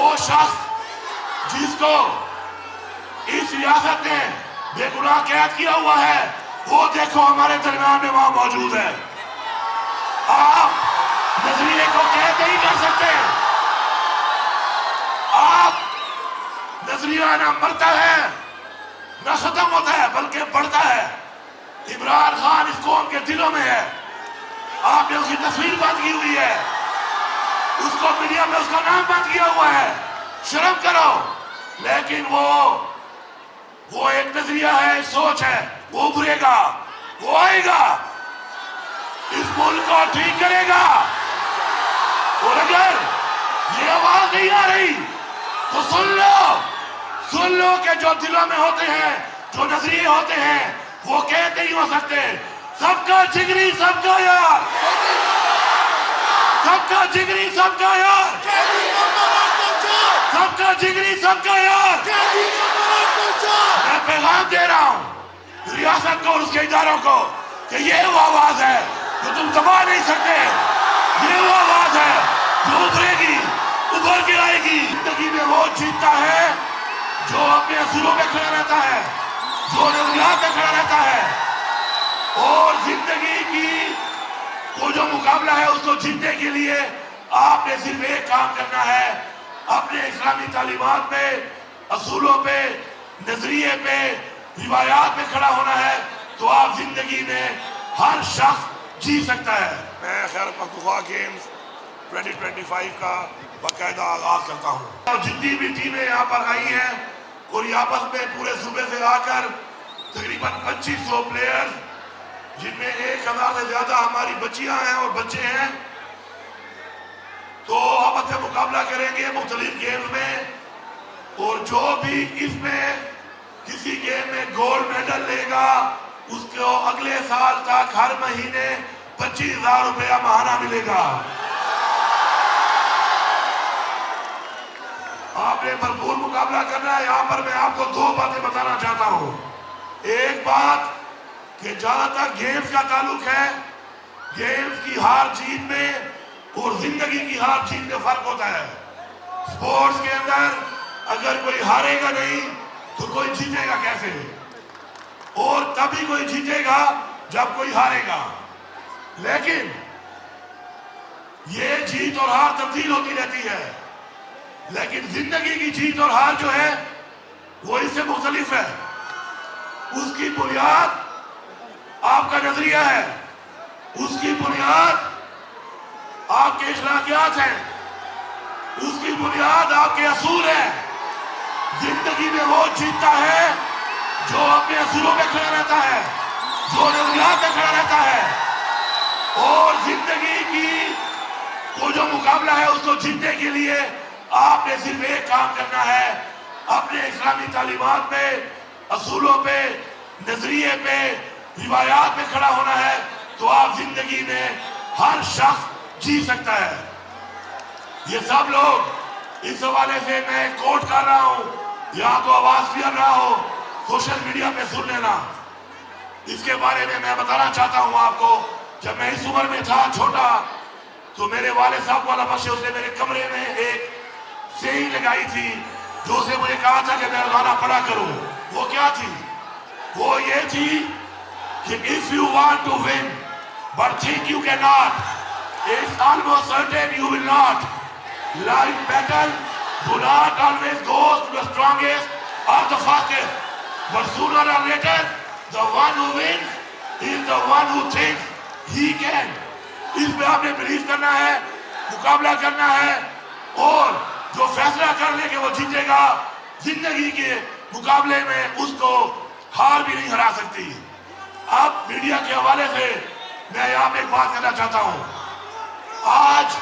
وہ شخص جس کو اس ریاست نے بے گناہ قید کیا ہوا ہے وہ دیکھو ہمارے درمیان میں وہاں موجود ہے. آپ نظریے کو قید نہیں کر سکتے. آپ نظریہ نہ مرتا ہے نہ ختم ہوتا ہے بلکہ بڑھتا ہے. عمران خان اس قوم کے دلوں میں ہے. آپ نے اس کی تصویر بند کی ہوئی ہے, اس کو میڈیا میں اس کا نام بند کیا ہوا ہے. شرم کرو. لیکن وہ ایک نظریہ ہے, سوچ ہے, وہ ابھرے گا, وہ آئے گا, اس ملک کو ٹھیک کرے گا. اور اگر یہ آواز نہیں آ رہی تو سن لو کہ جو دلوں میں ہوتے ہیں, جو نظریے ہوتے ہیں, وہ قید نہیں ہو سکتے. سب کا جگری سب کا یار, سب کا جگری سب کا یار, سب کا جگری سب کا یار. میں پیغام دے رہا ہوں ریاست کو اور اس کے اداروں کو کہ یہ وہ آواز ہے جو تم دبا نہیں سکتے. یہ وہ آواز ہے جو ابھرے گی, ابھر کے آئے گی. زندگی میں وہ جیتتا ہے جو اپنے اصولوں پہ کھڑا رہتا ہے, جو نظریات پہ کھڑا رہتا ہے. اور زندگی کی وہ جو مقابلہ ہے اس کو جیتنے کے لیے آپ نے صرف ایک کام کرنا ہے, اپنے اسلامی تعلیمات پہ, اصولوں پہ, نظریے پہ, روایات پہ کھڑا ہونا ہے. تو آپ زندگی میں ہر شخص جی سکتا ہے. میں خیر پختونخوا گیمز 2025 کا باقاعدہ آغاز کرتا ہوں. اور جتنی بھی ٹیمیں یہاں پر آئی ہیں اور یہ آپس میں پورے صوبے سے آ کر تقریباً 2500 پلیئرز, جن میں 1000 سے زیادہ ہماری بچیاں ہیں اور بچے ہیں, تو آپس میں مقابلہ کریں گے مختلف گیمز میں. اور جو بھی اس میں کسی گیم میں گولڈ میڈل لے گا اس کو اگلے سال تک ہر مہینے 25,000 روپیہ ماہانہ ملے گا. آپ نے بھرپور مقابلہ کرنا ہے. یہاں پر میں آپ کو 2 باتیں بتانا چاہتا ہوں. ایک بات کہ جہاں تک گیمز کا تعلق ہے, گیمز کی ہار جیت میں اور زندگی کی ہار جیت میں فرق ہوتا ہے. سپورٹس کے اندر اگر کوئی ہارے گا نہیں تو کوئی جیتے گا کیسے؟ اور تبھی کوئی جیتے گا جب کوئی ہارے گا. لیکن یہ جیت اور ہار تبدیل ہوتی رہتی ہے. لیکن زندگی کی جیت اور ہار جو ہے وہ اس سے مختلف ہے. اس کی بنیاد آپ کا نظریہ ہے, اس کی بنیاد آپ کے اخلاقیات ہیں, اس کی بنیاد آپ کے اصول ہیں. زندگی میں وہ جیتتا ہے جو اپنے اصولوں پہ کھڑا رہتا ہے, جو نظریات پہ کھڑا رہتا ہے. اور زندگی کی وہ جو مقابلہ ہے اس کو جیتنے کے لیے آپ نے صرف ایک کام کرنا ہے, اپنے اسلامی تعلیمات پہ, اصولوں پہ, نظریے پہ, روایات پہ کھڑا ہونا ہے. تو آپ زندگی میں ہر شخص جی سکتا ہے. یہ سب لوگ اس حوالے سے میں کوٹ کر رہا ہوں, یا تو آواز کلیئر رہا ہو, سوشل میڈیا پہ سن لینا. اس کے بارے میں بتانا چاہتا ہوں آپ کو. جب میں اس عمر میں تھا چھوٹا تو میرے والد صاحب والا بخش, اس نے میرے کمرے میں ایک سیئی لگائی تھی جو اسے مجھے کہا تھا کہ میں روزانہ پڑھا کروں. وہ کیا تھی؟ وہ یہ تھی کہ if you want to win but think you cannot, it's almost certain you will not. Life battle do not always go to the strongest or the fastest, but sooner or later the one who wins is the one who thinks he can. اس پہ آپ نے belief کرنا ہے, مقابلہ کرنا ہے, اور جو فیصلہ کر لے کہ وہ جیتے گا زندگی کے مقابلے میں اس کو ہار بھی نہیں ہرا سکتی. اب میڈیا کے حوالے سے میں یہاں پہ ایک بات کرنا چاہتا ہوں. آج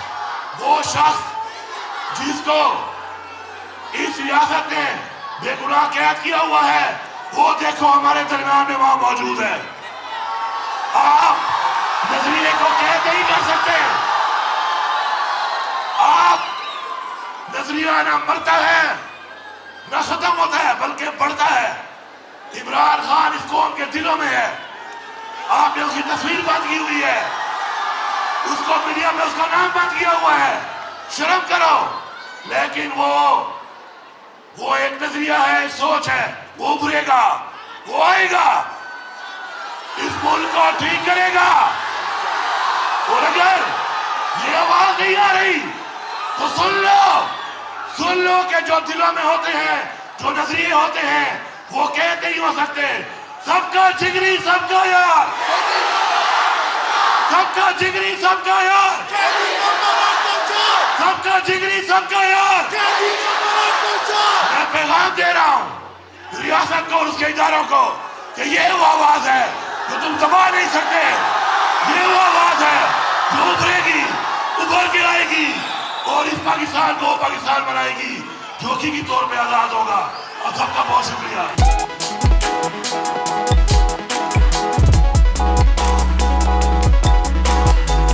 وہ شخص جس کو اس ریاست نے بے گناہ قید کیا ہوا ہے وہ دیکھو ہمارے درمیان میں وہاں موجود ہے. آپ نظریے کو قید نہیں کر سکتے. آپ نظریہ نہ مرتا ہے نہ ختم ہوتا ہے بلکہ بڑھتا ہے. عمران خان اس قوم کے دلوں میں ہے. آپ نے اس کی تصویر بند کی ہوئی ہے, اس کو میڈیا میں اس کا نام بند کیا ہوا ہے. شرم کرو. لیکن وہ ایک نظریہ ہے، ایک سوچ ہے، وہ ابھرے گا، وہ آئے گا، اس ملک کو ٹھیک کرے گا۔ اور اگر یہ آواز نہیں آ رہی تو سن لو کہ جو دلوں میں ہوتے ہیں، جو نظریے ہوتے ہیں، وہ قید نہیں ہو سکتے۔ سب کا جگری سب کا یار، سب کا جگری سب کا یار، سب کا جگری سب کا یار۔ میں پیغام دے رہا ہوں ریاست کو اور اس کے اداروں کو کہ یہ وہ آواز ہے جو تم دبا نہیں سکتے، یہ وہ آواز ہے جو ابھرے گی، ابھر کے آئے گی اور اس پاکستان کو پاکستان بنائے گی جو حقیقی طور پہ آزاد ہوگا۔ اور سب کا بہت شکریہ۔